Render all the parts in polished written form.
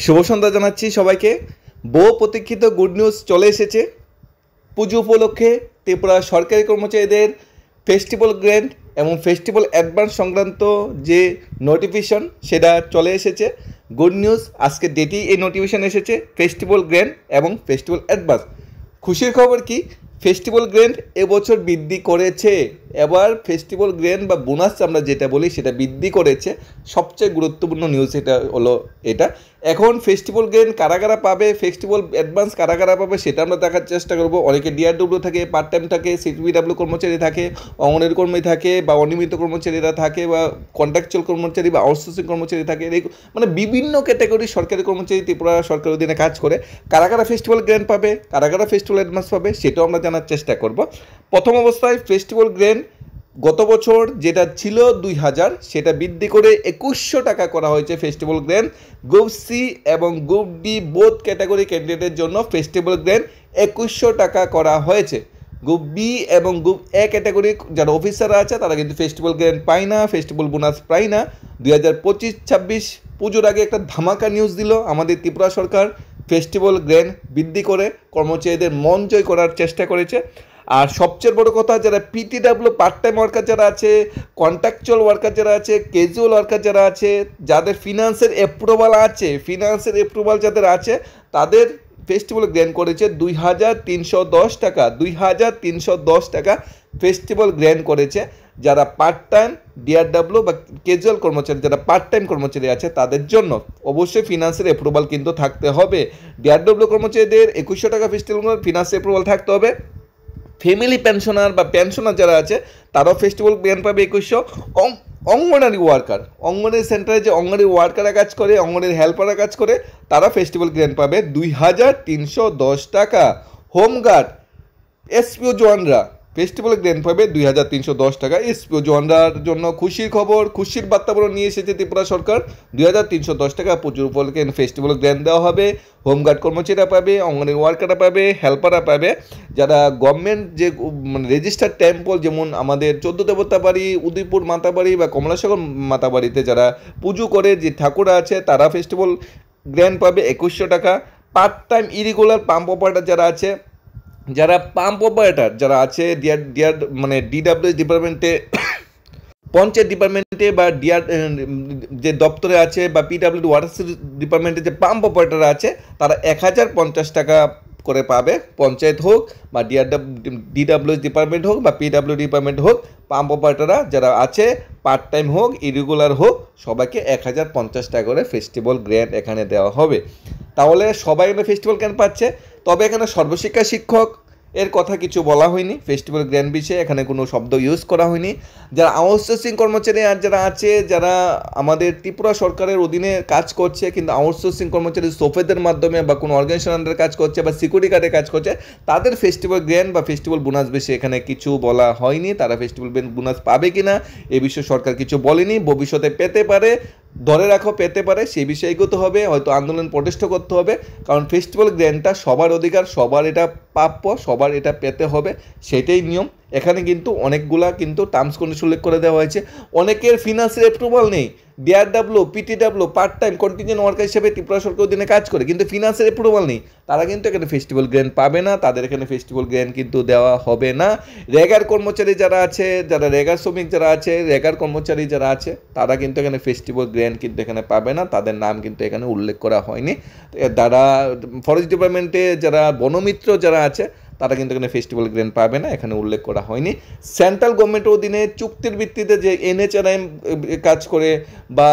শুভ সন্ধ্যা জানাচ্ছি সবাইকে। বহু প্রতীক্ষিত গুড নিউজ চলে এসেছে। পুজো উপলক্ষে ত্রিপুরা সরকারি কর্মচারীদের ফেস্টিভ্যাল গ্র্যান্ট এবং ফেস্টিভ্যাল অ্যাডভান্স সংক্রান্ত যে নোটিফিকেশন সেটা চলে এসেছে। গুড নিউজ, আজকে ডেটেই এই নোটিফিকেশন এসেছে ফেস্টিভ্যাল গ্র্যান্ট এবং ফেস্টিভ্যাল অ্যাডভান্স। খুশির খবর কি, ফেস্টিভ্যাল গ্র্যান্ট এবছর বৃদ্ধি করেছে। এবার ফেস্টিভ্যাল গ্র্যান্ট বা বোনাস আমরা যেটা বলি সেটা বৃদ্ধি করেছে। সবচেয়ে গুরুত্বপূর্ণ নিউজ এটা হলো এটা। এখন ফেস্টিভ্যাল গ্র্যান্ট কারা কারা পাবে, ফেস্টিভ্যাল অ্যাডভান্স কারা কারা পাবে সেটা আমরা দেখার চেষ্টা করবো। অনেকে ডিআরডব্লিউ থাকে, পার্ট টাইম থাকে, সিপিডব্লিউ কর্মচারী থাকে, অঙ্গনের কর্মী থাকে বা অনিয়মিত কর্মচারীরা থাকে বা কন্ট্রাকচুয়াল কর্মচারী বা আউটসোর্সিং কর্মচারী থাকে, মানে বিভিন্ন ক্যাটাগরি সরকারি কর্মচারী ত্রিপুরা সরকারের অধীনে কাজ করে। কারা কারা ফেস্টিভ্যাল গ্র্যান্ট পাবে, কারা কারা ফেস্টিভ্যাল অ্যাডভান্স পাবে সেটাও আমরা জানার চেষ্টা করব। প্রথম অবস্থায় ফেস্টিভ্যাল গ্র্যান্ট গত বছর যেটা ছিল 2000 সেটা বৃদ্ধি করে 2100 টাকা করা হয়েছে। ফেস্টিভ্যাল গ্র্যান্ট গ্রুপ সি এবং গ্রুপ ডি বোথ ক্যাটাগরি ক্যান্ডিডেটের জন্য ফেস্টিভ্যাল গ্র্যান্ট 2100 টাকা করা হয়েছে। গ্রুপ বি এবং গ্রুপ এ ক্যাটাগরি যারা অফিসাররা আছে তারা কিন্তু ফেস্টিভ্যাল গ্র্যান্ট পায় না, ফেস্টিভ্যাল বোনাস পায় না। 2025-26 পুজোর আগে একটা ধামাকা নিউজ দিল আমাদের ত্রিপুরা সরকার। ফেস্টিভ্যাল গ্র্যান্ট বৃদ্ধি করে কর্মচারীদের মন জয় করার চেষ্টা করেছে। আর সবচেয়ে বড় কথা, যারা পিটিডব্লিউ পার্ট টাইম ওয়ার্কার যারা আছে, কন্ট্রাকচুয়াল ওয়ার্কার যারা আছে, ক্যাজুয়াল ওয়ার্কার যারা আছে, যাদের ফিনান্সের অ্যাপ্রুভাল যাদের আছে তাদের ফেস্টিভ্যাল গ্র্যান্ট করেছে 2310 টাকা। 2310 টাকা ফেস্টিভ্যাল গ্র্যান্ট করেছে। যারা পার্ট টাইম ডিআরডব্লিউ বা ক্যাজুয়াল কর্মচারী, যারা পার্ট টাইম কর্মচারী আছে তাদের জন্য অবশ্যই ফিনান্সের অ্যাপ্রুভাল কিন্তু থাকতে হবে। ডিআরডব্লিউ কর্মচারীদের 2100 টাকা ফেস্টিভ্যাল ফিনান্সের অ্যাপ্রুভাল থাকতে হবে। ফ্যামিলি পেনশনার বা পেনশনার যারা আছে তারাও ফেস্টিভ্যাল গ্র্যান্ট পাবে 2100। অঙ্গনারী ওয়ার্কার, অঙ্গনারী সেন্টারে যে অঙ্গনারী ওয়ার্কাররা কাজ করে, অঙ্গনারী হেল্পাররা কাজ করে, তারা ফেস্টিভ্যাল গ্র্যান্ট পাবে 2310 টাকা। হোমগার্ড, এসপিও জওয়ানরা ফেস্টিভ্যাল গ্র্যান্ট পাবে 2310 টাকা। এসপিও জওয়ানরার জন্য খুশির খবর, খুশির বার্তাবরণ নিয়ে এসেছে ত্রিপুরা সরকার। 2310 টাকা পুজোর উপলক্ষে ফেস্টিভ্যাল গ্র্যান্ট দেওয়া হবে। হোমগার্ড কর্মচারীরা পাবে, অঙ্গনারী ওয়ার্কাররা পাবে, হেল্পাররা পাবে। যারা গভর্নমেন্ট যে মানে রেজিস্টার্ড টেম্পল, যেমন আমাদের 14 দেবতা বাড়ি, উদয়পুর মাতাবাড়ি বা কমলাসাগর মাতাবাড়িতে যারা পুজো করে যে ঠাকুর আছে তারা ফেস্টিভ্যাল গ্র্যান্ট পাবে 2100 টাকা। Part time irregular pump operator যারা আছে, যারা পাম্প অপারেটর যারা আছে মানে ডিডব্লিউ ডিপার্টমেন্টে, পঞ্চায়েত ডিপার্টমেন্টে বা যে দপ্তরে আছে বা পিডব্লিউ ওয়াটার ডিপার্টমেন্টে যে পাম্প অপারেটর আছে তারা 1050 টাকা করে পাবে। পঞ্চায়েত হোক বা ডিডব্লিউ ডিপার্টমেন্ট হোক বা পিডব্লিউ ডিপার্টমেন্ট হোক, পাম্প অপারেটররা যারা আছে পার্ট টাইম হোক ইরেগুলার হোক সবাইকে 1050 টাকা করে ফেস্টিভ্যাল গ্র্যান্ট এখানে দেওয়া হবে। তাহলে সবাই এখানে ফেস্টিভ্যাল গ্র্যান্ট পাচ্ছে। তবে এখানে সর্বশিক্ষা শিক্ষক এর কথা কিছু বলা হয়নি। ফেস্টিভ্যাল গ্র্যান্ট বিষয়ে এখানে কোনো শব্দ ইউজ করা হয়নি। যারা আউটসোর্সিং কর্মচারী আর যারা আছে, যারা আমাদের ত্রিপুরা সরকারের অধীনে কাজ করছে কিন্তু আউটসোর্সিং কর্মচারী সোফেদের মাধ্যমে বা কোনো অর্গানাইজেশন আন্ডারে কাজ করছে বা সিকিউরিটি গার্ডে কাজ করছে, তাদের ফেস্টিভ্যাল গ্র্যান্ট বা ফেস্টিভ্যাল বোনাস বিষয়ে এখানে কিছু বলা হয়নি। তারা ফেস্টিভ্যাল বোনাস পাবে কি না এ বিষয়ে সরকার কিছু বলেনি। ভবিষ্যতে পেতে পারে, ধরে রাখো পেতে পারে, সেই বিষয়ে এগোতে হবে, হয়তো আন্দোলন প্রতিষ্ঠ করতে হবে। কারণ ফেস্টিভ্যাল গ্র্যান্টটা সবার অধিকার, সবার এটা প্রাপ্য, সবার এটা পেতে হবে, সেটাই নিয়ম। এখানে কিন্তু অনেকগুলা কিন্তু টার্মস কন্ডিশন উল্লেখ করে দেওয়া হয়েছে। অনেকের ফিনান্সের অ্যাপ্রুভাল নেই, DRW PTW part time contingent worker হিসেবে ত্রিপুরা সরকার অধীনে কাজ করে কিন্তু ফিনান্সের অ্যাপ্রুভাল নেই, তারা কিন্তু এখানে ফেস্টিভ্যাল গ্র্যান্ট পাবে না। তাদের এখানে ফেস্টিভ্যাল গ্র্যান্ট কিন্তু দেওয়া হবে না। রেগার কর্মচারী যারা আছে, যারা রেগার শ্রমিক যারা আছে, রেগার কর্মচারী যারা আছে তারা কিন্তু এখানে ফেস্টিভ্যাল গ্র্যান্ট কিন্তু এখানে পাবে না। তাদের নাম কিন্তু এখানে উল্লেখ করা হয়নি। যারা ফরেস্ট ডিপার্টমেন্টে যারা বনমিত্র যারা আছে তারা কিন্তু এখানে ফেস্টিভ্যাল গ্র্যান্ট পাবে না, এখানে উল্লেখ করা হয়নি। সেন্ট্রাল গভর্নমেন্টের অধীনে চুক্তির ভিত্তিতে যে এনএচআরএম কাজ করে বা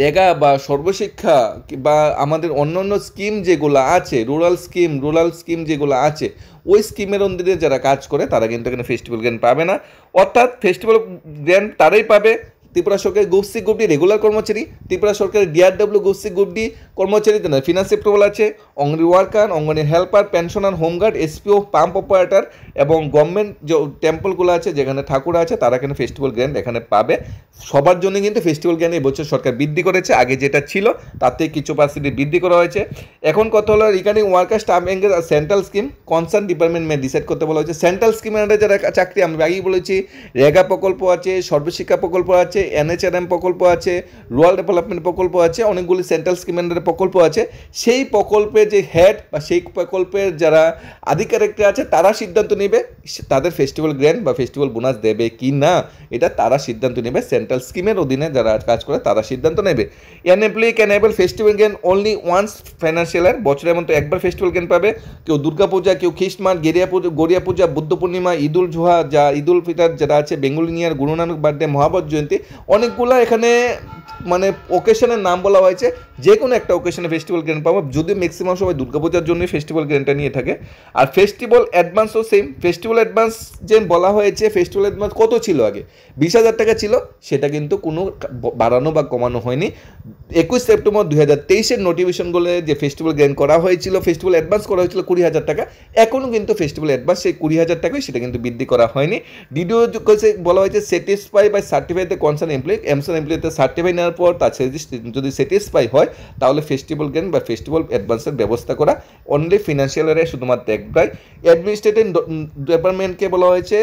রেগা বা সর্বশিক্ষা বা আমাদের অন্যান্য স্কিম যেগুলো আছে, রুরাল স্কিম যেগুলো আছে, ওই স্কিমের অধীনে যারা কাজ করে তারা কিন্তু এখানে ফেস্টিভ্যাল গ্র্যান্ট পাবে না। অর্থাৎ ফেস্টিভ্যাল গ্র্যান্ট তারাই পাবে ত্রিপুরা সরকারের group C group D regular কর্মচারী, ত্রিপুরা সরকারের DRW group C group D কর্মচারী, ফিনান্স অ্যাপ্রুভাল আছে, anganwadi worker, anganwadi helper, pensioner, home guard, SPO, pump operator এবং গভর্নমেন্ট যে টেম্পলগুলো আছে যেখানে ঠাকুর আছে তারা এখানে ফেস্টিভ্যাল গ্র্যান্ট এখানে পাবে। সবার জন্য কিন্তু ফেস্টিভ্যাল গ্র্যান্ট এবছর সরকার বৃদ্ধি করেছে। আগে যেটা ছিল তার থেকে কিছু পার্সেন্ট বৃদ্ধি করা হয়েছে। এখন কথা হলো regarding worker staff engage central scheme concern department decide করতে বলা হয়েছে। সেন্ট্রাল স্কিমের আন্ডারে যারা চাকরি, আমি আগেই বলেছি রেগা প্রকল্প আছে, সর্বশিক্ষা প্রকল্প আছে, NHRM প্রকল্প আছে, রুরাল ডেভেলপমেন্ট প্রকল্প আছে, অনেকগুলি সেন্ট্রাল স্কিমের প্রকল্প আছে। সেই প্রকল্পের যে হেড বা সেই প্রকল্পের যারা আধিকারিকরা আছে তারা সিদ্ধান্ত নেবে তাদের ফেস্টিভ্যাল গ্র্যান্ট বা ফেস্টিভ্যাল বোনাস দেবে কি না, এটা তারা সিদ্ধান্ত নেবে। সেন্ট্রাল স্কিমের অধীনে যারা কাজ করে তারা সিদ্ধান্ত নেবে। An employee can avail festival grant only once financial year, বছরের মতো একবার ফেস্টিভ্যাল গ্র্যান্ট পাবে। কেউ দুর্গাপূজা, কেউ খ্রিস্টমাস, গড়িয়া পূজা, বুদ্ধ পূর্ণিমা, ঈদ উল জুহা, যা ঈদ উল ফিতর যারা আছে, Bengali new year, Guru Nanak birthday, Mahabat জয়ন্তী, অনেকগুলো এখানে মানে ওকেশনের নাম বলা হয়েছে। যে কোনো একটা ওকেশনে ফেস্টিভ্যাল গ্র্যান্ট পাবো, যদি ম্যাক্সিমাম সবাই দুর্গাপূজার জন্যই ফেস্টিভ্যাল গ্র্যান্টটা নিয়ে থাকে। আর ফেস্টিভ্যাল অ্যাডভান্সও সেম। ফেস্টিভ্যাল অ্যাডভান্স যে বলা হয়েছে, ফেস্টিভ্যাল অ্যাডভান্স কত ছিল আগে? 20,000 টাকা ছিল, সেটা কিন্তু কোনো বাড়ানো বা কমানো হয়নি। 21 সেপ্টেম্বর 2023-এর নোটিফিকেশনগুলো যে ফেস্টিভ্যাল গ্র্যান্ট করা হয়েছিল, ফেস্টিভ্যাল অ্যাডভান্স করা হয়েছিল 20,000 টাকা, এখনও কিন্তু ফেস্টিভ্যাল অ্যাডভান্স সেই 20,000 টাকাই, সেটা কিন্তু বৃদ্ধি করা হয়নি। ডিডিও বলা হয়েছে satisfy by certify the concern এমপ্লয়িতে সার্টিফাই নেওয়ার পর তার যদি স্যাটিসফাই হয় তাহলে ফেস্টিভ্যাল গ্র্যান্ট বা ফেস্টিভ্যাল অ্যাডভান্সের ব্যবস্থা করা। অনলি ফিনান্সিয়াল এরিয়া শুধুমাত্র একটাই। অ্যাডমিনিস্ট্রেটিভ ডিপার্টমেন্টকে বলা হয়েছে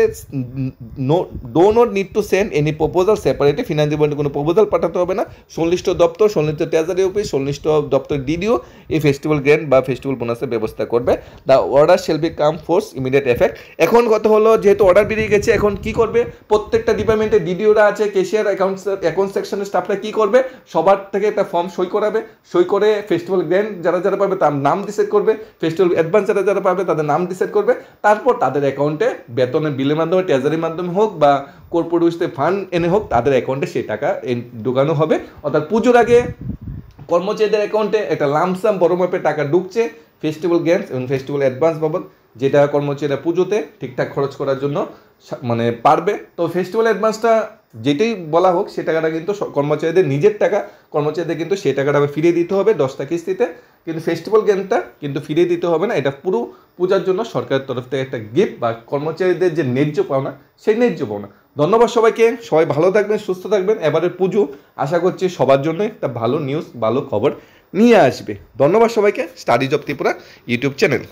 do not need to send any proposal separately, finance ডিপার্টমেন্টে কোনো প্রপোজাল পাঠাতে হবে না। সংশ্লিষ্ট দপ্তর, সংশ্লিষ্ট ট্রেজারি অফিস, সংশ্লিষ্ট দপ্তর ডিডিও এই ফেস্টিভ্যাল গ্র্যান্ট বা ফেস্টিভ্যাল বোনাসের ব্যবস্থা করবে। The order shall become force immediate effect. এখন কথা হলো, যেহেতু অর্ডার বেরিয়ে গেছে, এখন কি করবে? প্রত্যেকটা ডিপার্টমেন্টে ডিডিওরা আছে, ক্যাশিয়ার, অ্যাকাউন্ট সেকশনের স্টাফরা কি করবে? সবার থেকে একটা ফর্ম সই করাবে, সই করে ফেস্টিভ্যাল গ্র্যান্ট যারা যারা পাবে তার নাম ডিসাইড করবে, ফেস্টিভ্যাল অ্যাডভান্স যারা যারা পাবে তাদের নাম ডিসাইড করবে। তারপর তাদের অ্যাকাউন্টে বিলের বিলের মাধ্যমে, ট্রেজারির মাধ্যমে হোক বা কর্পোরেট ফান্ড এনে হোক, তাদের অ্যাকাউন্টে সেই টাকা ঢোকানো হবে। অর্থাৎ পুজোর আগে কর্মচারীদের অ্যাকাউন্টে একটা লামসাম বড় মাপের টাকা ঢুকছে ফেস্টিভ্যাল গ্র্যান্টস এবং ফেস্টিভ্যাল অ্যাডভান্স বাবদ, যেটা কর্মচারীরা পুজোতে ঠিকঠাক খরচ করার জন্য মানে পারবে। তো ফেস্টিভ্যাল অ্যাডভান্সটা যেটাই বলা হোক, সে টাকাটা কিন্তু কর্মচারীদের নিজের টাকা, কর্মচারীদের কিন্তু সেই টাকাটা ফিরিয়ে দিতে হবে 10টা কিস্তিতে। কিন্তু ফেস্টিভ্যাল গ্র্যান্টটা কিন্তু ফিরিয়ে দিতে হবে না, এটা পুরো পূজার জন্য সরকারের তরফ থেকে একটা গিফট বা কর্মচারীদের যে ন্যায্য পাওনা, সেই ন্যায্য পাওনা। ধন্যবাদ সবাইকে, সবাই ভালো থাকবেন, সুস্থ থাকবেন। এবারের পুজো আশা করছি সবার জন্যই একটা ভালো নিউজ, ভালো খবর নিয়ে আসবে। ধন্যবাদ সবাইকে। Studies of Tripura YouTube channel.